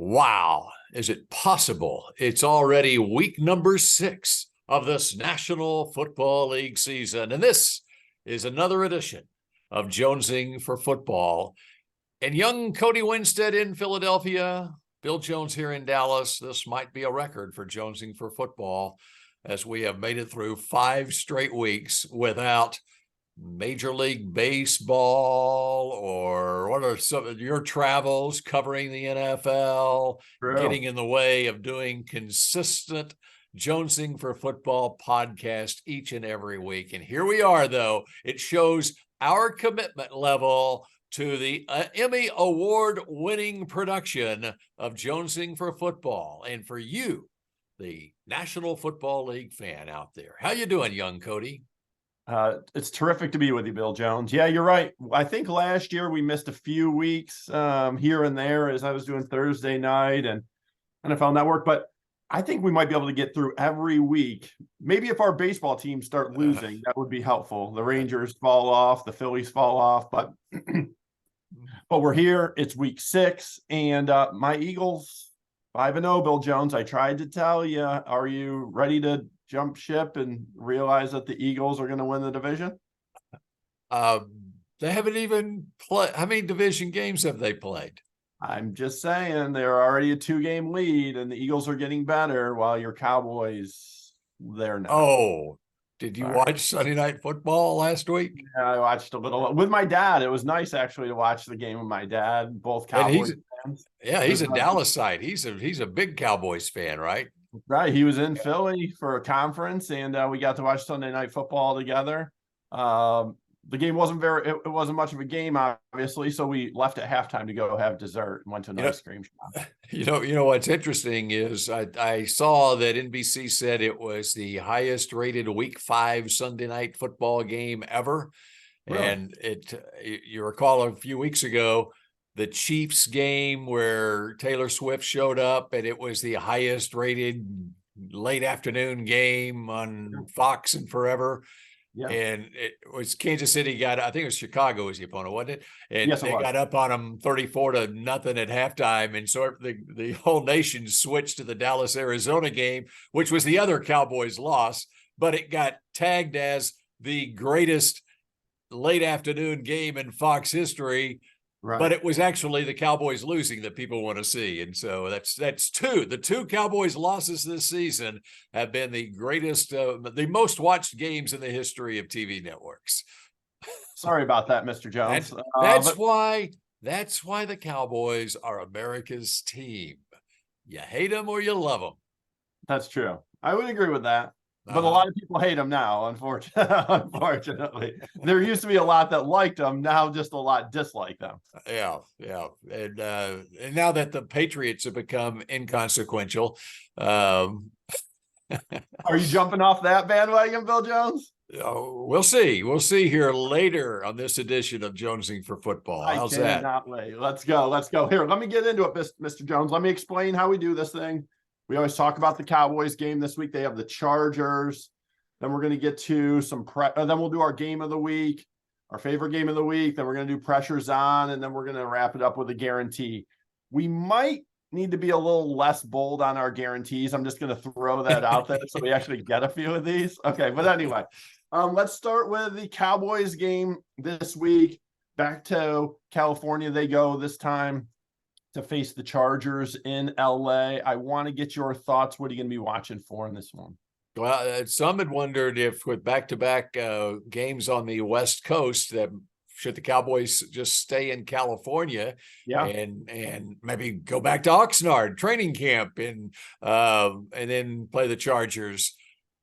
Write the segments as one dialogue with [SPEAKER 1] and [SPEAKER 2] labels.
[SPEAKER 1] Wow, is it possible? It's already week number 6 of this National Football League season, and this is another edition of Jonesing for Football. And young Cody Winstead in Philadelphia, Bill Jones here in Dallas. This might be a record for Jonesing for Football, as we have made it through 5 straight weeks without Major League Baseball, or what are some of your travels covering the NFL getting in the way of doing consistent Jonesing for Football podcast each and every week. And here we are, though. It shows our commitment level to the Emmy Award-winning production of Jonesing for Football. And for you, the National Football League fan out there, how you doing, young Cody?
[SPEAKER 2] It's terrific to be with you, Bill Jones. Yeah, you're right. I think last year we missed a few weeks here and there as I was doing Thursday night and NFL Network, but I think we might be able to get through every week. Maybe if our baseball teams start losing, that would be helpful. The Rangers fall off, the Phillies fall off, but we're here. It's week 6, and my Eagles 5-0, Bill Jones. I tried to tell you. Are you ready to jump ship and realize that the Eagles are going to win the division?
[SPEAKER 1] They haven't even played. How many division games have they played?
[SPEAKER 2] I'm just saying they're already a 2-game lead, and the Eagles are getting better while your Cowboys, they're not.
[SPEAKER 1] Oh, did you watch Sunday Night Football last week?
[SPEAKER 2] Yeah, I watched a little with my dad. It was nice actually to watch the game with my dad. Both Cowboys fans.
[SPEAKER 1] Yeah, he's a Dallas side. He's a big Cowboys fan, right?
[SPEAKER 2] Right. He was in Philly for a conference, and we got to watch Sunday Night Football together. The game wasn't it wasn't much of a game, obviously, so we left at halftime to go have dessert and went to an ice cream shop.
[SPEAKER 1] You know what's interesting is I saw that NBC said it was the highest rated week 5 Sunday Night Football game ever. Really? And you recall a few weeks ago, the Chiefs game where Taylor Swift showed up, and it was the highest rated late afternoon game on Fox and forever. Yeah. And it was Kansas City I think it was Chicago was the opponent, wasn't it? And yes, they got up on them 34-0 at halftime. And so the whole nation switched to the Dallas, Arizona game, which was the other Cowboys loss, but it got tagged as the greatest late afternoon game in Fox history. Right. But it was actually the Cowboys losing that people want to see. And so that's the 2 Cowboys losses this season have been the greatest, the most watched games in the history of TV networks.
[SPEAKER 2] Sorry about that, Mr. Jones.
[SPEAKER 1] That's why the Cowboys are America's team. You hate them or you love them.
[SPEAKER 2] That's true. I would agree with that. But a lot of people hate them now, unfortunately. There used to be a lot that liked them. Now just a lot dislike them.
[SPEAKER 1] Yeah. And now that the Patriots have become inconsequential.
[SPEAKER 2] Are you jumping off that bandwagon, Bill Jones?
[SPEAKER 1] We'll see. We'll see here later on this edition of Jonesing for Football. How's that?
[SPEAKER 2] I cannot wait. Let's go. Here, let me get into it, Mr. Jones. Let me explain how we do this thing. We always talk about the Cowboys game this week. They have the Chargers. Then we're going to get to then we'll do our game of the week, our favorite game of the week. Then we're going to do pressures on, and then we're going to wrap it up with a guarantee. We might need to be a little less bold on our guarantees. I'm just going to throw that out there so we actually get a few of these. Okay, but anyway, let's start with the Cowboys game this week. Back to California they go this time to face the Chargers in LA. I want to get your thoughts. What are you going to be watching for in this one?
[SPEAKER 1] Well, some had wondered if with back-to-back games on the West Coast, that should the Cowboys just stay in California and maybe go back to Oxnard training camp and then play the Chargers.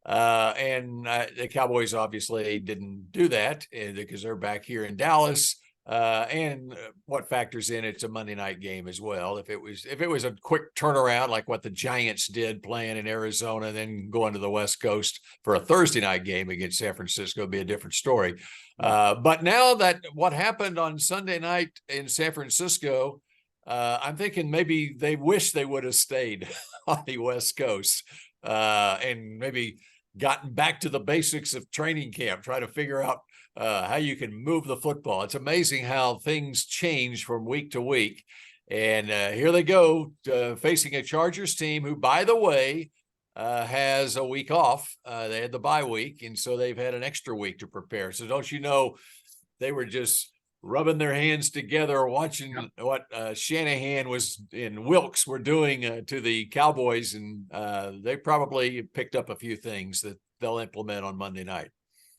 [SPEAKER 1] And the Cowboys obviously didn't do that because they're back here in Dallas. And what factors in, it's a Monday night game as well. If it was a quick turnaround like what the Giants did playing in Arizona, then going to the West Coast for a Thursday night game against San Francisco would be a different story. But now that what happened on Sunday night in San Francisco, I'm thinking maybe they wish they would have stayed on the West Coast and maybe gotten back to the basics of training camp, try to figure out how you can move the football. It's amazing how things change from week to week. And here they go facing a Chargers team who, by the way, has a week off. They had the bye week, and so they've had an extra week to prepare. So don't you know, they were just rubbing their hands together, watching what Shanahan was and Wilkes were doing to the Cowboys, and they probably picked up a few things that they'll implement on Monday night.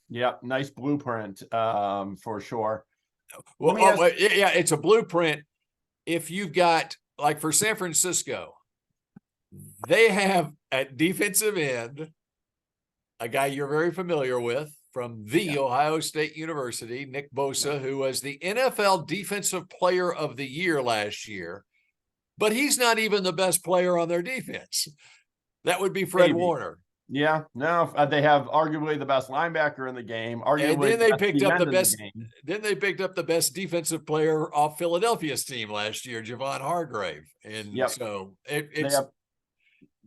[SPEAKER 2] Yeah, nice blueprint for sure.
[SPEAKER 1] Well, yeah, it's a blueprint. If you've got, like for San Francisco, they have at defensive end a guy you're very familiar with from the Ohio State University, Nick Bosa, who was the NFL Defensive Player of the Year last year, but he's not even the best player on their defense. That would be Fred Warner.
[SPEAKER 2] Yeah, no, they have arguably the best linebacker in the game. Arguably,
[SPEAKER 1] and then they picked up the best. Then they picked up the best defensive player off Philadelphia's team last year, Javon Hargrave. And so it's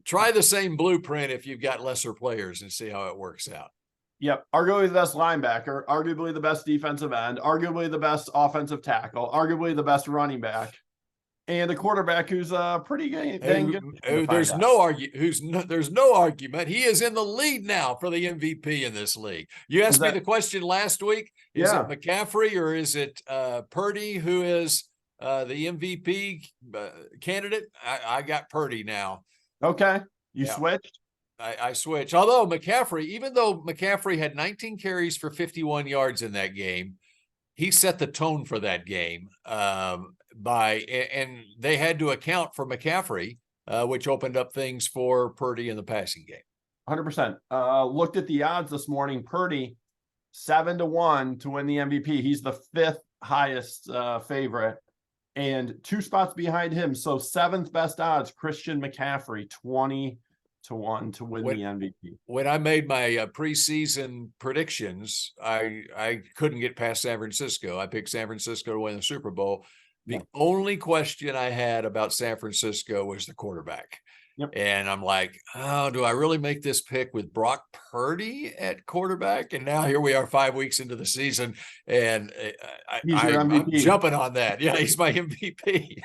[SPEAKER 1] try the same blueprint if you've got lesser players and see how it works out.
[SPEAKER 2] Yep, arguably the best linebacker, arguably the best defensive end, arguably the best offensive tackle, arguably the best running back, and a quarterback who's pretty dang good.
[SPEAKER 1] There's no argument. He is in the lead now for the MVP in this league. You asked me the question last week. Is it McCaffrey or is it Purdy who is the MVP candidate? I got Purdy now.
[SPEAKER 2] Okay, you switched.
[SPEAKER 1] I switched. Although McCaffrey, even though McCaffrey had 19 carries for 51 yards in that game, he set the tone for that game. And they had to account for McCaffrey, which opened up things for Purdy in the passing game.
[SPEAKER 2] 100%. Looked at the odds this morning. Purdy 7-1 to win the MVP. He's the 5th highest favorite, and 2 spots behind him. So 7th best odds, Christian McCaffrey 20-1 to win the MVP.
[SPEAKER 1] When I made my preseason predictions, I couldn't get past San Francisco. I picked San Francisco to win the Super Bowl. The only question I had about San Francisco was the quarterback. And I'm like, oh, do I really make this pick with Brock Purdy at quarterback? And now here we are 5 weeks into the season, and I'm jumping on that. Yeah, he's my MVP.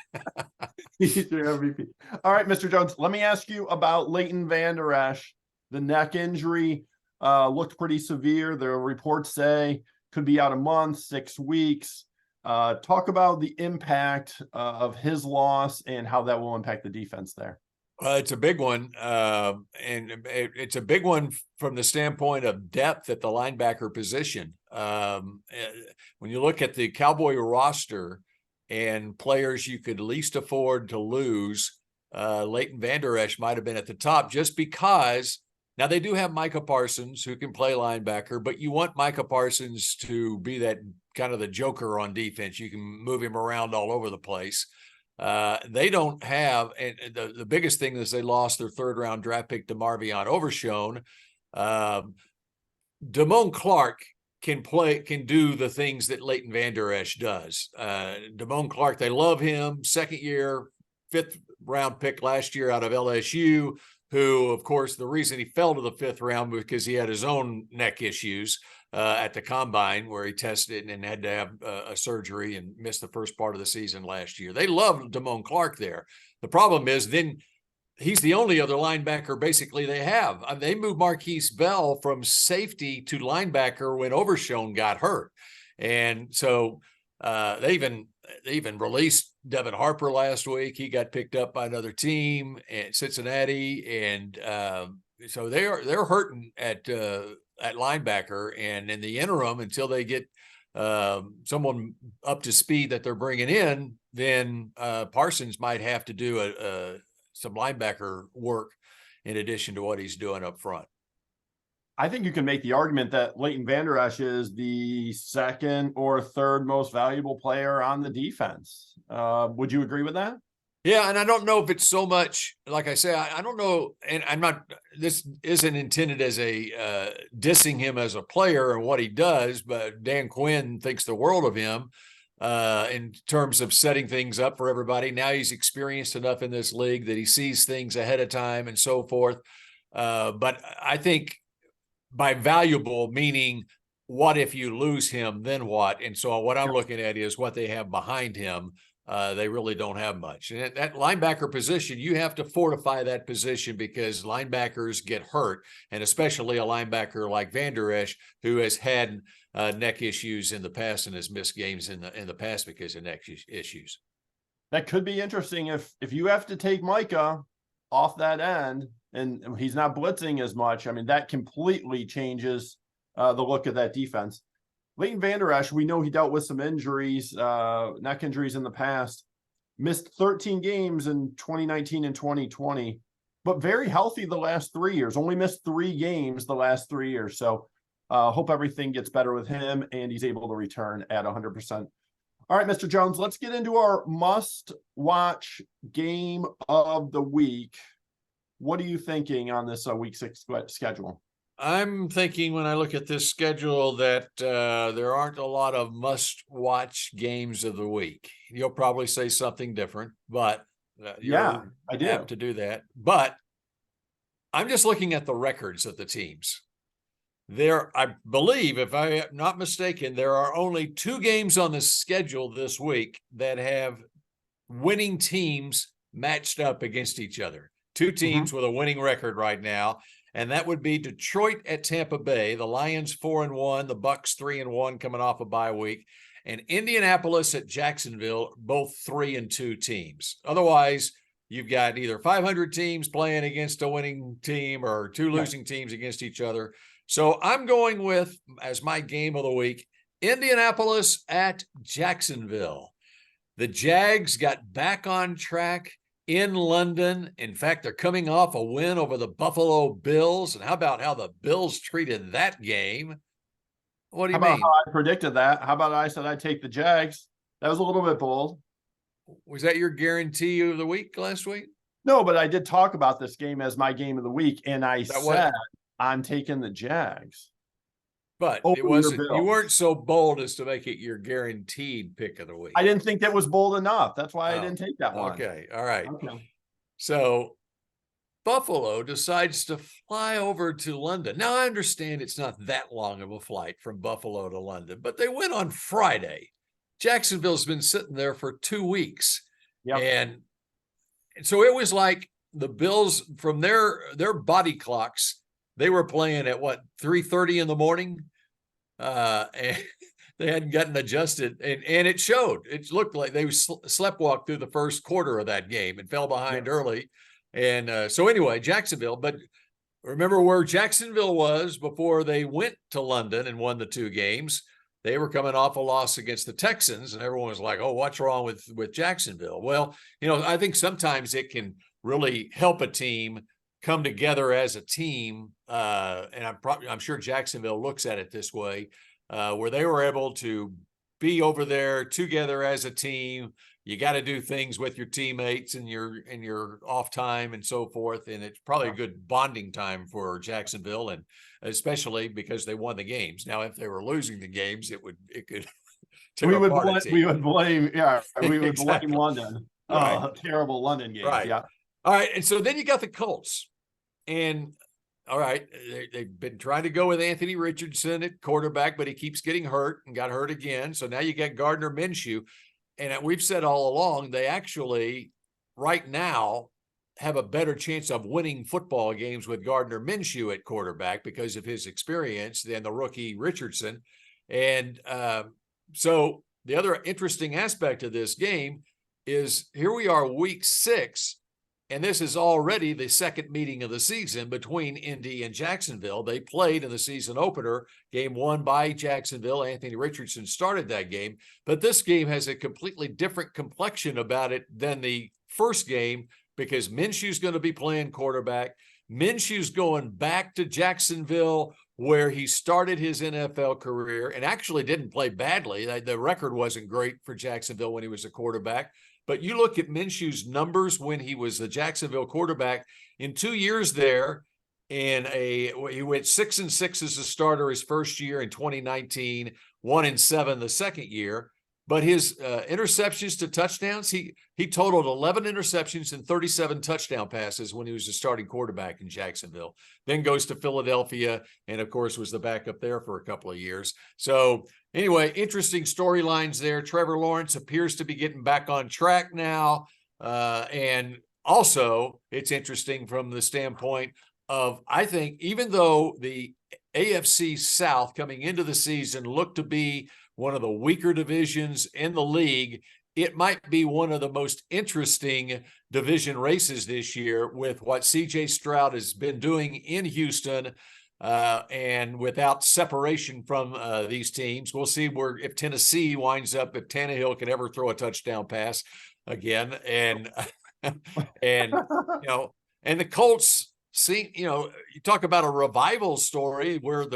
[SPEAKER 2] He's your MVP. All right, Mr. Jones, let me ask you about Leighton Vander Esch. The neck injury looked pretty severe. The reports say could be out a month, 6 weeks. Talk about the impact of his loss and how that will impact the defense there.
[SPEAKER 1] It's a big one, and it's a big one from the standpoint of depth at the linebacker position. When you look at the Cowboy roster and players you could least afford to lose, Leighton Vander Esch might have been at the top just because now they do have Micah Parsons who can play linebacker, but you want Micah Parsons to be that kind of the joker on defense. You can move him around all over the place. They don't have, and the biggest thing is they lost their 3rd round draft pick to Marvion Overshone. Damone Clark can do the things that Leighton Vander Esch does. Damone Clark, they love him. 2nd year, 5th round pick last year out of LSU, who, of course, the reason he fell to the 5th round was because he had his own neck issues at the combine where he tested and had to have a surgery and missed the first part of the season last year. They love Damone Clark there. The problem is then he's the only other linebacker basically they have. They moved Marquise Bell from safety to linebacker when Overshone got hurt. And so they even released Devin Harper last week. He got picked up by another team at Cincinnati. And so they're hurting at linebacker, and in the interim, until they get someone up to speed that they're bringing in, then Parsons might have to do some linebacker work in addition to what he's doing up front.
[SPEAKER 2] I think you can make the argument that Leighton Vander Esch is the 2nd or 3rd most valuable player on the defense. Would you agree with that?
[SPEAKER 1] Yeah, and I don't know if it's so much, like I say, I don't know, and I'm not, this isn't intended as a dissing him as a player and what he does, but Dan Quinn thinks the world of him in terms of setting things up for everybody. Now he's experienced enough in this league that he sees things ahead of time and so forth. But I think by valuable, meaning what if you lose him, then what? And so what I'm looking at is what they have behind him. they really don't have much. And that linebacker position, you have to fortify that position because linebackers get hurt, and especially a linebacker like Van Der Esch, who has had neck issues in the past and has missed games in the past because of neck issues.
[SPEAKER 2] That could be interesting if you have to take Micah off that end and he's not blitzing as much. I mean, that completely changes the look of that defense. Leighton Van Der Esch, we know he dealt with some injuries, neck injuries in the past, missed 13 games in 2019 and 2020, but very healthy the last 3 years, only missed 3 games the last 3 years. So hope everything gets better with him and he's able to return at 100%. All right, Mr. Jones, let's get into our must-watch game of the week. What are you thinking on this week 6 schedule?
[SPEAKER 1] I'm thinking when I look at this schedule that there aren't a lot of must-watch games of the week. You'll probably say something different, but
[SPEAKER 2] yeah, I do
[SPEAKER 1] have to do that. But I'm just looking at the records of the teams. There, I believe, if I am not mistaken, there are only 2 games on the schedule this week that have winning teams matched up against each other. 2 teams with a winning record right now. And that would be Detroit at Tampa Bay, the Lions 4-1, the Bucks 3-1 coming off a bye week, and Indianapolis at Jacksonville, both 3-2 teams. Otherwise, you've got either 500 teams playing against a winning team or 2 losing teams against each other. So I'm going with, as my game of the week, Indianapolis at Jacksonville. The Jags got back on track in London. In fact, they're coming off a win over the Buffalo Bills. And how about how the Bills treated that game? What do you mean?
[SPEAKER 2] How I predicted that? How about I said I'd take the Jags? That was a little bit bold.
[SPEAKER 1] Was that your guarantee of the week last week?
[SPEAKER 2] No, but I did talk about this game as my game of the week, and I said I'm taking the Jags.
[SPEAKER 1] But it wasn't, you weren't so bold as to make it your guaranteed pick of the week.
[SPEAKER 2] I didn't think that was bold enough. That's why I didn't take that one.
[SPEAKER 1] Okay. All right.
[SPEAKER 2] Okay.
[SPEAKER 1] So Buffalo decides to fly over to London. Now, I understand it's not that long of a flight from Buffalo to London, but they went on Friday. Jacksonville's been sitting there for 2 weeks.
[SPEAKER 2] Yep.
[SPEAKER 1] And so it was like the Bills, from their body clocks, they were playing at 3:30 in the morning, and they hadn't gotten adjusted, and it showed. It looked like they sleptwalked through the first quarter of that game and fell behind early. And so anyway, Jacksonville. But remember where Jacksonville was before they went to London and won the 2 games. They were coming off a loss against the Texans, and everyone was like, "Oh, what's wrong with Jacksonville?" Well, I think sometimes it can really help a team come together as a team, and I'm sure Jacksonville looks at it this way, where they were able to be over there together as a team. You got to do things with your teammates and your off time and so forth, and it's probably a good bonding time for Jacksonville, and especially because they won the games. Now, if they were losing the games, it could
[SPEAKER 2] we would blame
[SPEAKER 1] Exactly.
[SPEAKER 2] London.
[SPEAKER 1] Right.
[SPEAKER 2] Terrible London game.
[SPEAKER 1] Right.
[SPEAKER 2] Yeah.
[SPEAKER 1] All right, and so then you got the Colts. And all right, they've been trying to go with Anthony Richardson at quarterback, but he keeps getting hurt and got hurt again. So now you got Gardner Minshew. And we've said all along, they actually right now have a better chance of winning football games with Gardner Minshew at quarterback because of his experience than the rookie Richardson. And so the other interesting aspect of this game is here we are week 6. And this is already the second meeting of the season between Indy and Jacksonville. They played in the season opener, game 1 by Jacksonville. Anthony Richardson started that game. But this game has a completely different complexion about it than the first game because Minshew's going to be playing quarterback. Minshew's going back to Jacksonville where he started his NFL career and actually didn't play badly. The record wasn't great for Jacksonville when he was a quarterback. But you look at Minshew's numbers when he was the Jacksonville quarterback in 2 years there, and he went 6-6 as a starter his first year in 2019, 1-7 the second year. but his interceptions to touchdowns, he totaled 11 interceptions and 37 touchdown passes when he was the starting quarterback in Jacksonville. Then goes to Philadelphia, and of course was the backup there for a couple of years. So anyway, interesting storylines there. Trevor Lawrence appears to be getting back on track now, and also it's interesting from the standpoint of, I think, even though the AFC South coming into the season looked to be one of the weaker divisions in the league, it might be one of the most interesting division races this year with what CJ Stroud has been doing in Houston, and without separation from these teams. We'll see if Tennessee winds up, if Tannehill can ever throw a touchdown pass again. And, and the Colts, you talk about a revival story where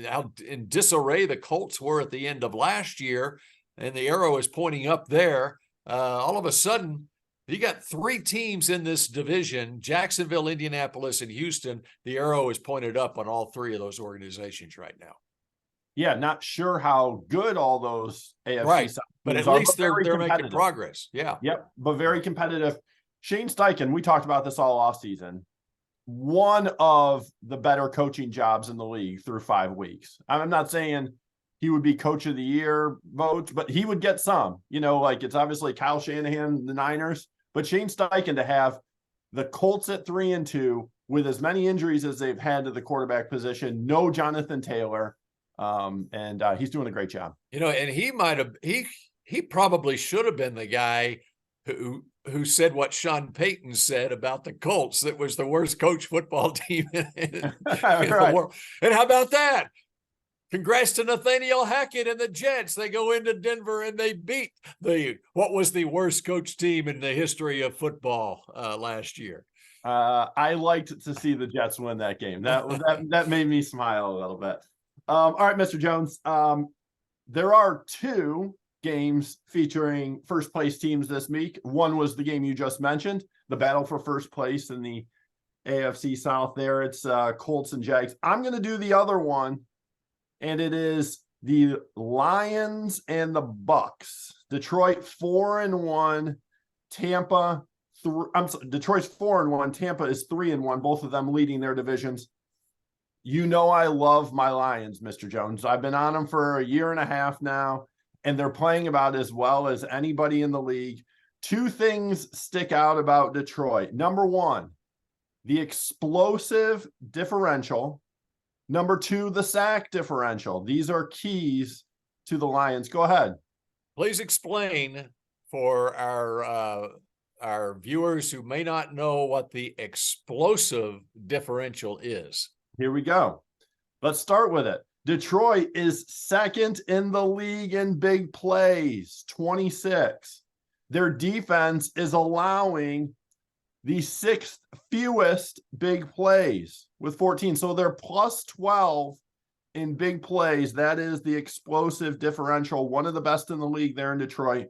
[SPEAKER 1] how in disarray the Colts were at the end of last year, and the arrow is pointing up there. All of a sudden, you got 3 teams in this division: Jacksonville, Indianapolis, and Houston. The arrow is pointed up on all 3 of those organizations right now.
[SPEAKER 2] Yeah, not sure how good all those AFC
[SPEAKER 1] right, but at least they're making progress. Yeah.
[SPEAKER 2] Yep, but very competitive. Shane Steichen, we talked about this all offseason. One of the better coaching jobs in the league through 5 weeks. I'm not saying he would be coach of the year vote, but he would get some, it's obviously Kyle Shanahan, the Niners, but Shane Steichen to have the Colts at 3-2 with as many injuries as they've had to the quarterback position, no Jonathan Taylor. And he's doing a great job.
[SPEAKER 1] And he probably should have been the guy who said what Sean Payton said about the Colts, that was the worst coach football team in the world. And how about that? Congrats to Nathaniel Hackett and the Jets. They go into Denver and they beat what was the worst coach team in the history of football last year.
[SPEAKER 2] I liked to see the Jets win that game. That made me smile a little bit. All right, Mr. Jones. There are 2 games featuring first place teams this week. One was the game you just mentioned, the battle for first place in the AFC South there. It's Colts and Jags. I'm going to do the other one, and it is the Lions and the Bucks. Detroit 4-1, Tampa Detroit's 4-1, Tampa is 3-1, both of them leading their divisions. I love my Lions, Mr. Jones. I've been on them for a year and a half now, and they're playing about as well as anybody in the league. 2 things stick out about Detroit. Number 1, the explosive differential. Number 2, the sack differential. These are keys to the Lions. Go ahead.
[SPEAKER 1] Please explain for our viewers who may not know what the explosive differential is.
[SPEAKER 2] Here we go. Let's start with it. Detroit is 2nd in the league in big plays, 26. Their defense is allowing the 6th fewest big plays with 14. So they're plus 12 in big plays. That is the explosive differential, one of the best in the league there in Detroit.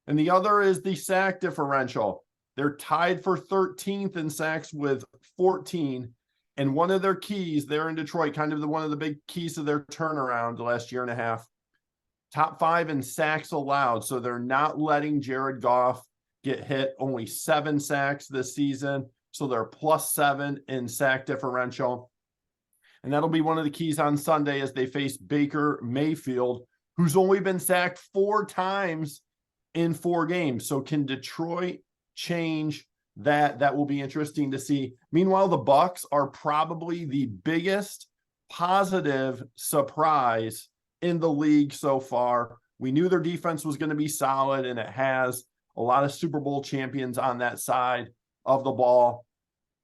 [SPEAKER 2] And the other is the sack differential. They're tied for 13th in sacks with 14. And one of their keys there in Detroit, kind of one of the big keys to their turnaround the last year and a half, top 5 in sacks allowed. So they're not letting Jared Goff get hit. Only 7 sacks this season. So they're plus 7 in sack differential. And that'll be one of the keys on Sunday as they face Baker Mayfield, who's only been sacked 4 times in 4 games. So can Detroit change that? That will be interesting to see. Meanwhile, the Bucks are probably the biggest positive surprise in the league so far. We knew their defense was going to be solid, and it has a lot of Super Bowl champions on that side of the ball.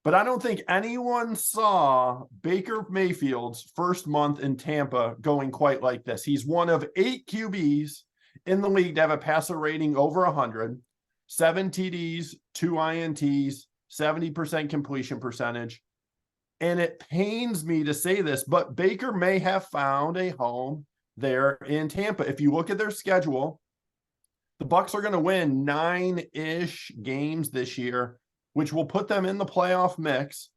[SPEAKER 2] But I don't think anyone saw Baker Mayfield's first month in Tampa going quite like this. He's one of 8 QBs in the league to have a passer rating over 100. 7 TDs, 2 INTs, 70% completion percentage. And it pains me to say this, but Baker may have found a home there in Tampa. If you look at their schedule, the Bucks are going to win 9-ish games this year, which will put them in the playoff mix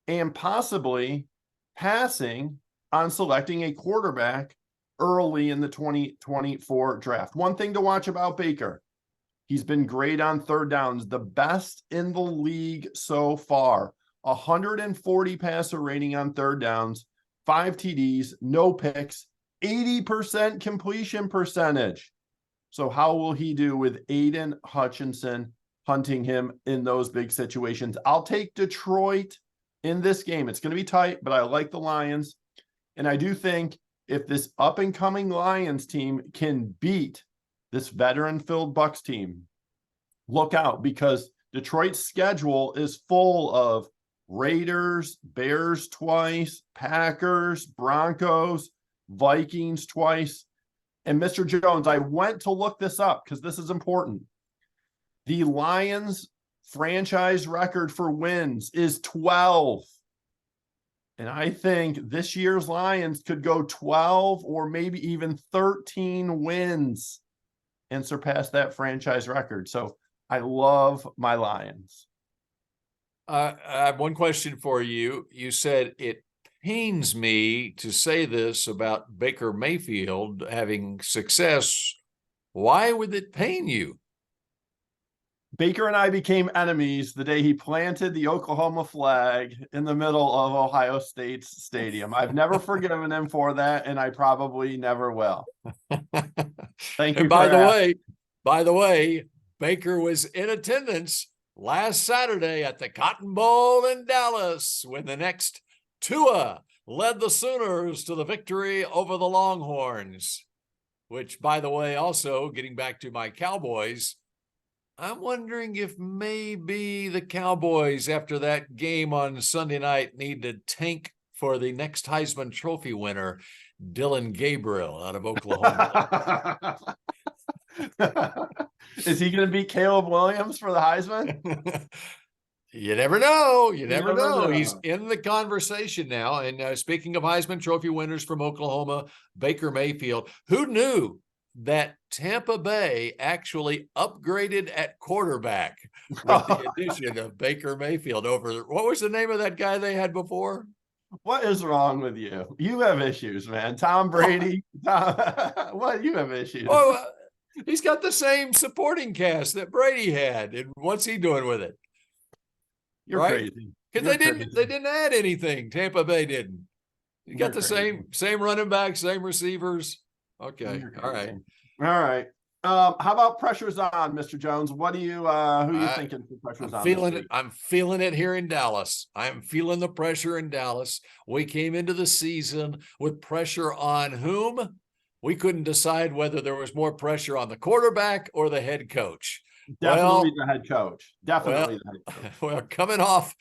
[SPEAKER 2] and possibly passing on selecting a quarterback early in the 2024 draft. One thing to watch about Baker, he's been great on third downs, the best in the league so far. 140 passer rating on third downs, 5 TDs, no picks, 80% completion percentage. So how will he do with Aiden Hutchinson hunting him in those big situations? I'll take Detroit in this game. It's going to be tight, but I like the Lions. And I do think if this up-and-coming Lions team can beat this veteran-filled Bucs team, look out, because Detroit's schedule is full of Raiders, Bears twice, Packers, Broncos, Vikings twice. And Mr. Jones, I went to look this up because this is important. The Lions franchise record for wins is 12. And I think this year's Lions could go 12 or maybe even 13 wins and surpass that franchise record. So I love my Lions.
[SPEAKER 1] I have one question for you. You said it pains me to say this about Baker Mayfield having success. Why would it pain you?
[SPEAKER 2] Baker and I became enemies the day he planted the Oklahoma flag in the middle of Ohio State's stadium. I've never forgiven him for that, and I probably never will. Thank you.
[SPEAKER 1] And by the way, Baker was in attendance last Saturday at the Cotton Bowl in Dallas when the next Tua led the Sooners to the victory over the Longhorns, which, by the way, also getting back to my Cowboys, I'm wondering if maybe the Cowboys, after that game on Sunday night, need to tank for the next Heisman Trophy winner, Dylan Gabriel out of Oklahoma.
[SPEAKER 2] Is he going to beat Caleb Williams for the Heisman?
[SPEAKER 1] You never know. You never know. He's in the conversation now. And speaking of Heisman Trophy winners from Oklahoma, Baker Mayfield, who knew that Tampa Bay actually upgraded at quarterback with the addition of Baker Mayfield over, what was the name of that guy they had before?
[SPEAKER 2] What is wrong with you? You have issues, man. Tom Brady. What? You have issues.
[SPEAKER 1] Oh, he's got the same supporting cast that Brady had. And what's he doing with it?
[SPEAKER 2] You're crazy.
[SPEAKER 1] Because they didn't add anything. Tampa Bay didn't. You got the same running back, same receivers. Okay. All right.
[SPEAKER 2] All right. How about pressure's on, Mr. Jones? What do you who are you thinking for pressure's on?
[SPEAKER 1] I'm feeling it here in Dallas. I'm feeling the pressure in Dallas. We came into the season with pressure on whom? We couldn't decide whether there was more pressure on the quarterback or the head coach.
[SPEAKER 2] Definitely the head coach. Definitely the head coach.
[SPEAKER 1] Well, coming off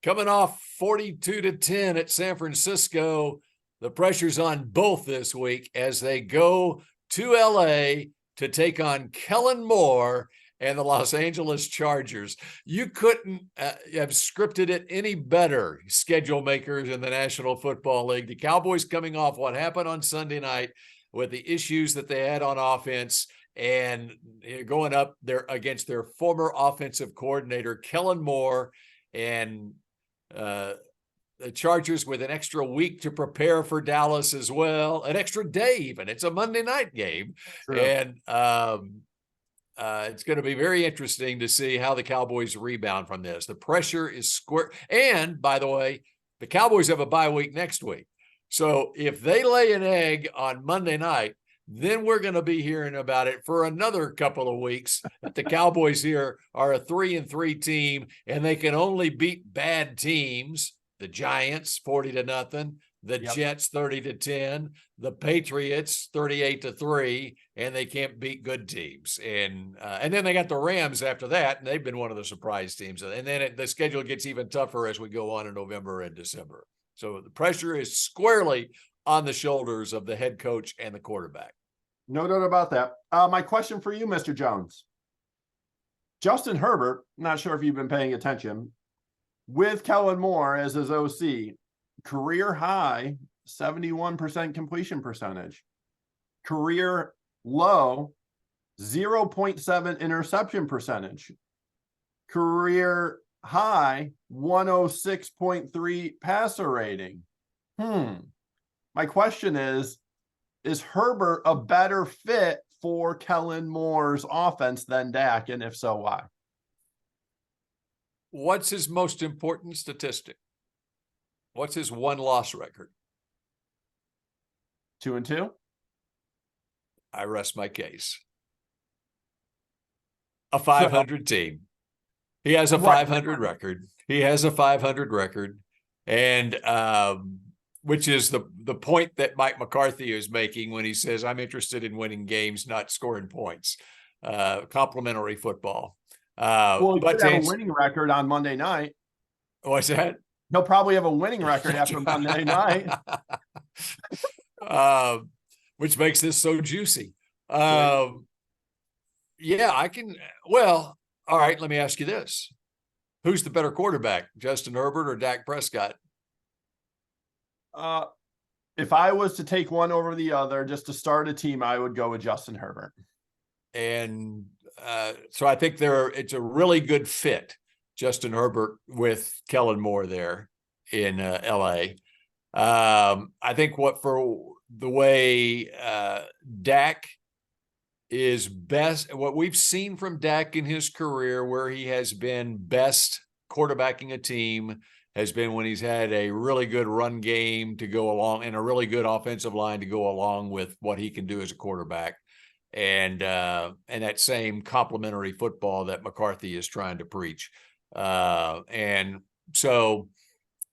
[SPEAKER 1] 42-10 at San Francisco, the pressure's on both this week as they go to LA to take on Kellen Moore and the Los Angeles Chargers. You couldn't have scripted it any better, schedule makers in the National Football League. The Cowboys coming off what happened on Sunday night with the issues that they had on offense and going up there against their former offensive coordinator, Kellen Moore, and the Chargers with an extra week to prepare for Dallas as well, an extra day even. It's a Monday night game. True. And it's going to be very interesting to see how the Cowboys rebound from this. The pressure is square. And, by the way, the Cowboys have a bye week next week. So if they lay an egg on Monday night, then we're going to be hearing about it for another couple of weeks. The Cowboys here are a 3-3 team, and they can only beat bad teams. The Giants 40-0, the Jets 30-10, the Patriots 38-3, and they can't beat good teams. And then they got the Rams after that, and they've been one of the surprise teams. And then the schedule gets even tougher as we go on in November and December. So the pressure is squarely on the shoulders of the head coach and the quarterback.
[SPEAKER 2] No doubt about that. My question for you, Mr. Jones. Justin Herbert, not sure if you've been paying attention, with Kellen Moore as his OC, career high 71% completion percentage, career low 0.7 interception percentage, career high 106.3 passer rating. My question is, is Herbert a better fit for Kellen Moore's offense than Dak? And if so, why?
[SPEAKER 1] What's his most important statistic? What's his one-loss record?
[SPEAKER 2] 2-2.
[SPEAKER 1] I rest my case. A 500 team. He has a 500 record. He has a 500 record. And which is the point that Mike McCarthy is making when he says, I'm interested in winning games, not scoring points. Complimentary football.
[SPEAKER 2] Well, he could have a winning record on Monday night.
[SPEAKER 1] What's that?
[SPEAKER 2] He'll probably have a winning record after Monday night.
[SPEAKER 1] Which makes this so juicy. Yeah, I can. Well, all right, let me ask you this. Who's the better quarterback, Justin Herbert or Dak Prescott?
[SPEAKER 2] If I was to take one over the other just to start a team, I would go with Justin Herbert.
[SPEAKER 1] And so I think it's a really good fit, Justin Herbert with Kellen Moore there in LA. I think for the way Dak is best, what we've seen from Dak in his career, where he has been best quarterbacking a team, has been when he's had a really good run game to go along and a really good offensive line to go along with what he can do as a quarterback. And that same complementary football that McCarthy is trying to preach. And so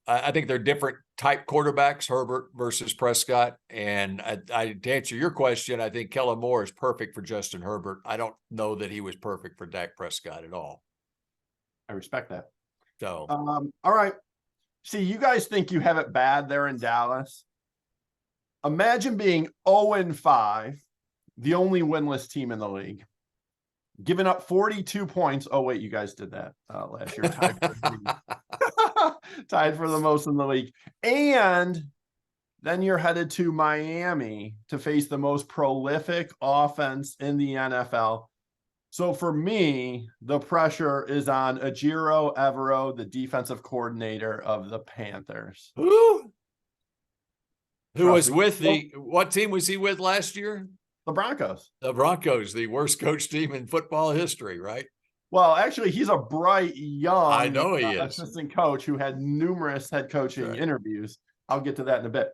[SPEAKER 1] I think they're different type quarterbacks, Herbert versus Prescott. And to answer your question, I think Kellen Moore is perfect for Justin Herbert. I don't know that he was perfect for Dak Prescott at all.
[SPEAKER 2] I respect that.
[SPEAKER 1] So,
[SPEAKER 2] all right. See, you guys think you have it bad there in Dallas. Imagine being 0-5, the only winless team in the league, giving up 42 points. Oh, wait, you guys did that last year. Tied for the most in the league. And then you're headed to Miami to face the most prolific offense in the NFL. So for me, the pressure is on Ejiro Evero, the defensive coordinator of the Panthers.
[SPEAKER 1] Who was with what team was he with last year?
[SPEAKER 2] The Broncos.
[SPEAKER 1] The Broncos, the worst coach team in football history, right?
[SPEAKER 2] Well, actually, he's a bright, young
[SPEAKER 1] I know he is.
[SPEAKER 2] assistant coach who had numerous head coaching interviews. I'll get to that in a bit.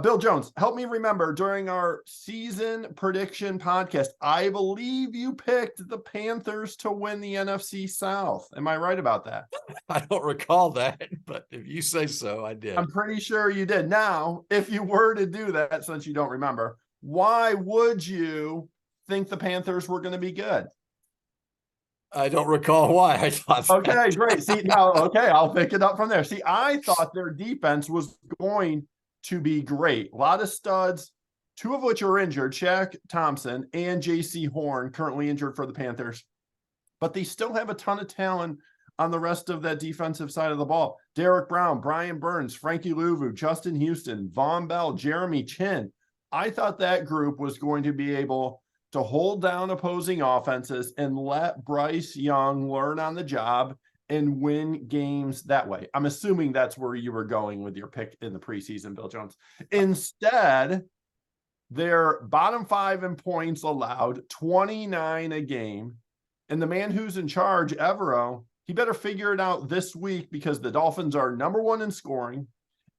[SPEAKER 2] Bill Jones, help me remember, during our season prediction podcast, I believe you picked the Panthers to win the NFC South. Am I right about that?
[SPEAKER 1] I don't recall that, but if you say so, I did.
[SPEAKER 2] I'm pretty sure you did. Now, if you were to do that, since you don't remember, why would you think the Panthers were going to be good?
[SPEAKER 1] I don't recall why I thought that.
[SPEAKER 2] Okay, great. See, now, okay, I'll pick it up from there. See, I thought their defense was going to be great. A lot of studs, two of which are injured, Shaq Thompson and J.C. Horn, currently injured for the Panthers. But they still have a ton of talent on the rest of that defensive side of the ball. Derek Brown, Brian Burns, Frankie Louvu, Justin Houston, Von Bell, Jeremy Chin. I thought that group was going to be able to hold down opposing offenses and let Bryce Young learn on the job and win games that way. I'm assuming that's where you were going with your pick in the preseason, Bill Jones. Instead, they're bottom 5 in points allowed, 29 a game. And the man who's in charge, Evero, he better figure it out this week, because the Dolphins are number 1 in scoring.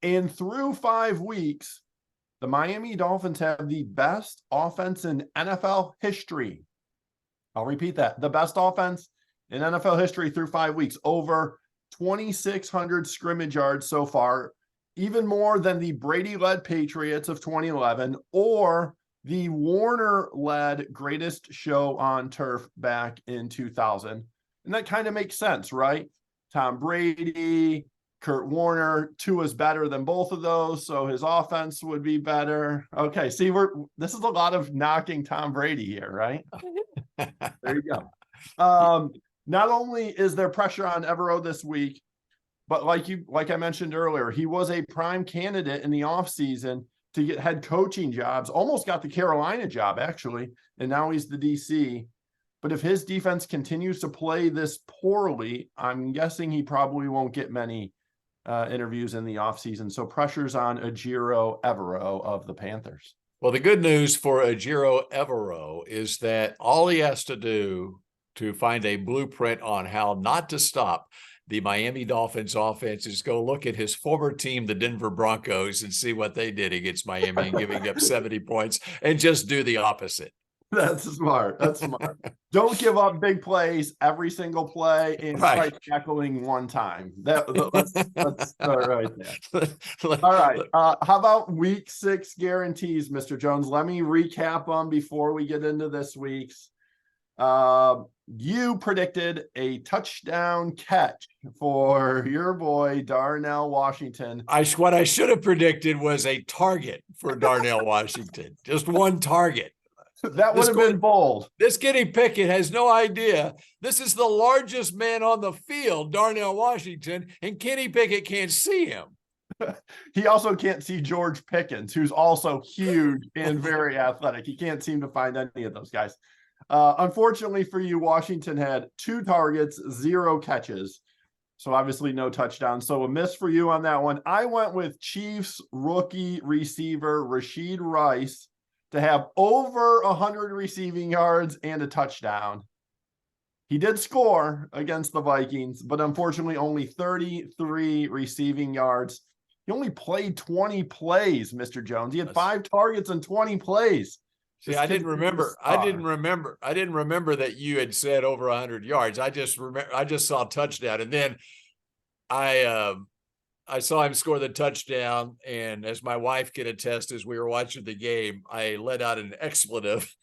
[SPEAKER 2] And through 5 weeks, the Miami Dolphins have the best offense in NFL history. I'll repeat that. The best offense in NFL history through 5 weeks. Over 2,600 scrimmage yards so far, even more than the Brady-led Patriots of 2011 or the Warner-led greatest show on turf back in 2000. And that kind of makes sense, right? Tom Brady, Kurt Warner, Tua's better than both of those, so his offense would be better. Okay, see, this is a lot of knocking Tom Brady here, right? There you go. Not only is there pressure on Evero this week, but like I mentioned earlier, he was a prime candidate in the offseason to get head coaching jobs, almost got the Carolina job, actually, and now he's the DC. But if his defense continues to play this poorly, I'm guessing he probably won't get many interviews in the offseason. So pressure's on Ejiro Evero of the Panthers.
[SPEAKER 1] Well, the good news for Ejiro Evero is that all he has to do to find a blueprint on how not to stop the Miami Dolphins offense is go look at his former team, the Denver Broncos, and see what they did against Miami and giving up 70 points, and just do the opposite.
[SPEAKER 2] That's smart. That's smart. Don't give up big plays every single play and try tackling one time. That's all right there. All right. How about week 6 guarantees, Mr. Jones? Let me recap them before we get into this week's. You predicted a touchdown catch for your boy Darnell Washington.
[SPEAKER 1] What I should have predicted was a target for Darnell Washington. Just one target.
[SPEAKER 2] That would have been bold.
[SPEAKER 1] This Kenny Pickett has no idea. This is the largest man on the field, Darnell Washington, and Kenny Pickett can't see him.
[SPEAKER 2] He also can't see George Pickens, who's also huge and very athletic. He can't seem to find any of those guys. Unfortunately for you, Washington had 2 targets, 0 catches. So obviously no touchdowns. So a miss for you on that one. I went with Chiefs rookie receiver Rashid Rice to have over 100 receiving yards and a touchdown. He did score against the Vikings, but unfortunately only 33 receiving yards. He only played 20 plays, Mr. Jones. He had 5 targets and 20 plays.
[SPEAKER 1] See, I didn't remember that you had said over 100 yards. I just saw touchdown, and then I saw him score the touchdown, and as my wife can attest, as we were watching the game, I let out an expletive.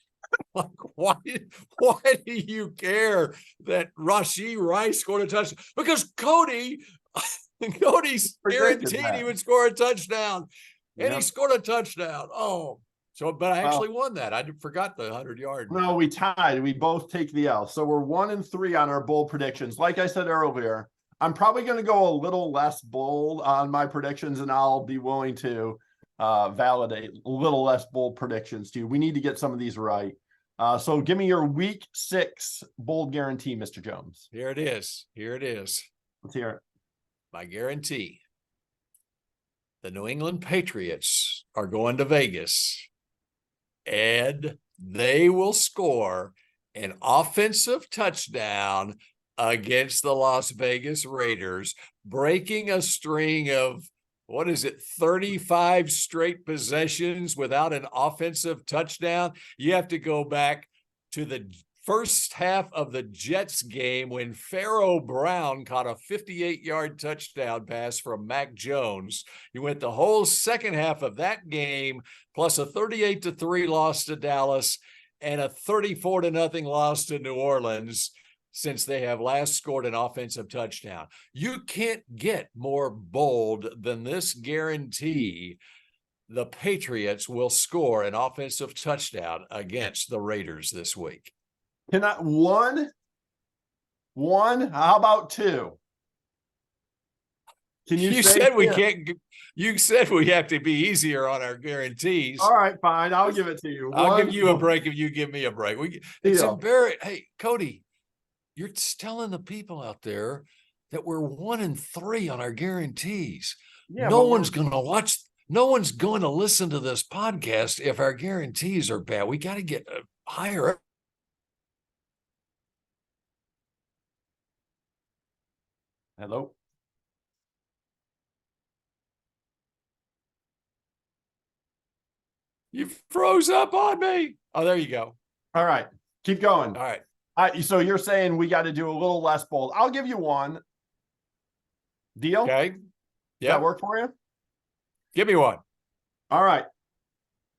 [SPEAKER 1] Like, why do you care that Rashid Rice scored a touchdown? Because Cody's guaranteed he would score a touchdown, and he scored a touchdown. Oh, so, but I actually won that. I forgot the 100-yard.
[SPEAKER 2] No, we tied. We both take the L. So we're 1-3 on our bold predictions. Like I said earlier, I'm probably going to go a little less bold on my predictions, and I'll be willing to validate a little less bold predictions too. We need to get some of these right. So give me your week 6 bold guarantee, Mr. Jones.
[SPEAKER 1] Here it is.
[SPEAKER 2] Let's hear it.
[SPEAKER 1] My guarantee. The New England Patriots are going to Vegas, and they will score an offensive touchdown against the Las Vegas Raiders, breaking a string of, 35 straight possessions without an offensive touchdown. You have to go back to the first half of the Jets game when Pharaoh Brown caught a 58-yard touchdown pass from Mac Jones. You went the whole second half of that game, plus a 38-3 loss to Dallas and a 34-0 loss to New Orleans, since they have last scored an offensive touchdown. You can't get more bold than this guarantee. The Patriots will score an offensive touchdown against the Raiders this week.
[SPEAKER 2] Cannot one? How about 2? Can you
[SPEAKER 1] said we can't. You said we have to be easier on our guarantees.
[SPEAKER 2] All right, fine. I'll give it to you.
[SPEAKER 1] I'll give you a break if you give me a break. It's embarrassing. Hey, Cody, you're telling the people out there that we're 1-3 on our guarantees. Yeah, no one's going to watch. No one's going to listen to this podcast if our guarantees are bad. We got to get higher.
[SPEAKER 2] Hello.
[SPEAKER 1] You froze up on me. Oh, there you go.
[SPEAKER 2] All right. Keep going.
[SPEAKER 1] All right.
[SPEAKER 2] So you're saying we got to do a little less bold. I'll give you one. Deal?
[SPEAKER 1] Okay.
[SPEAKER 2] Does that work for you?
[SPEAKER 1] Give me one.
[SPEAKER 2] All right.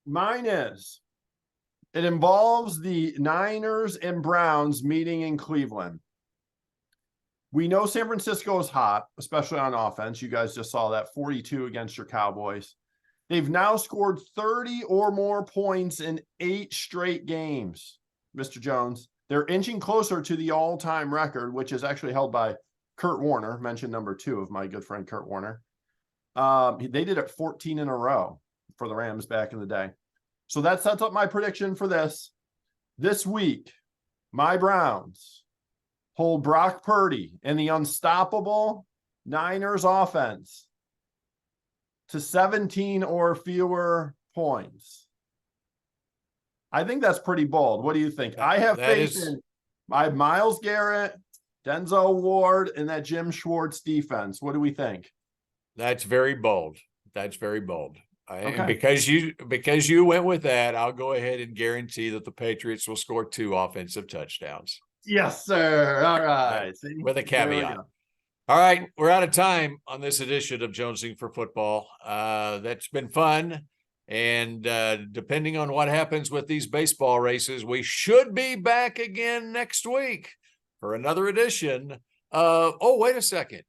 [SPEAKER 2] Mine is, it involves the Niners and Browns meeting in Cleveland. We know San Francisco is hot, especially on offense. You guys just saw that 42 against your Cowboys. They've now scored 30 or more points in 8 straight games, Mr. Jones. They're inching closer to the all-time record, which is actually held by Kurt Warner, mentioned number 2 of my good friend Kurt Warner. They did it 14 in a row for the Rams back in the day. So that sets up my prediction for this. This week, my Browns hold Brock Purdy and the unstoppable Niners offense to 17 or fewer points. I think that's pretty bold. What do you think? I have faith in Myles Garrett, Denzel Ward, and that Jim Schwartz defense. What do we think?
[SPEAKER 1] That's very bold. That's very bold.
[SPEAKER 2] Okay.
[SPEAKER 1] And because you went with that, I'll go ahead and guarantee that the Patriots will score 2 offensive touchdowns.
[SPEAKER 2] Yes, sir. All right.
[SPEAKER 1] See? With a caveat. All right, we're out of time on this edition of Jonesing for Football. That's been fun. And depending on what happens with these baseball races, we should be back again next week for another edition of, oh, wait a second.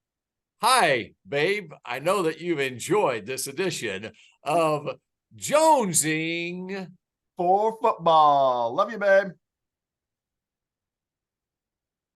[SPEAKER 1] Hi, babe. I know that you've enjoyed this edition of Jonesing
[SPEAKER 2] for Football. Love you, babe.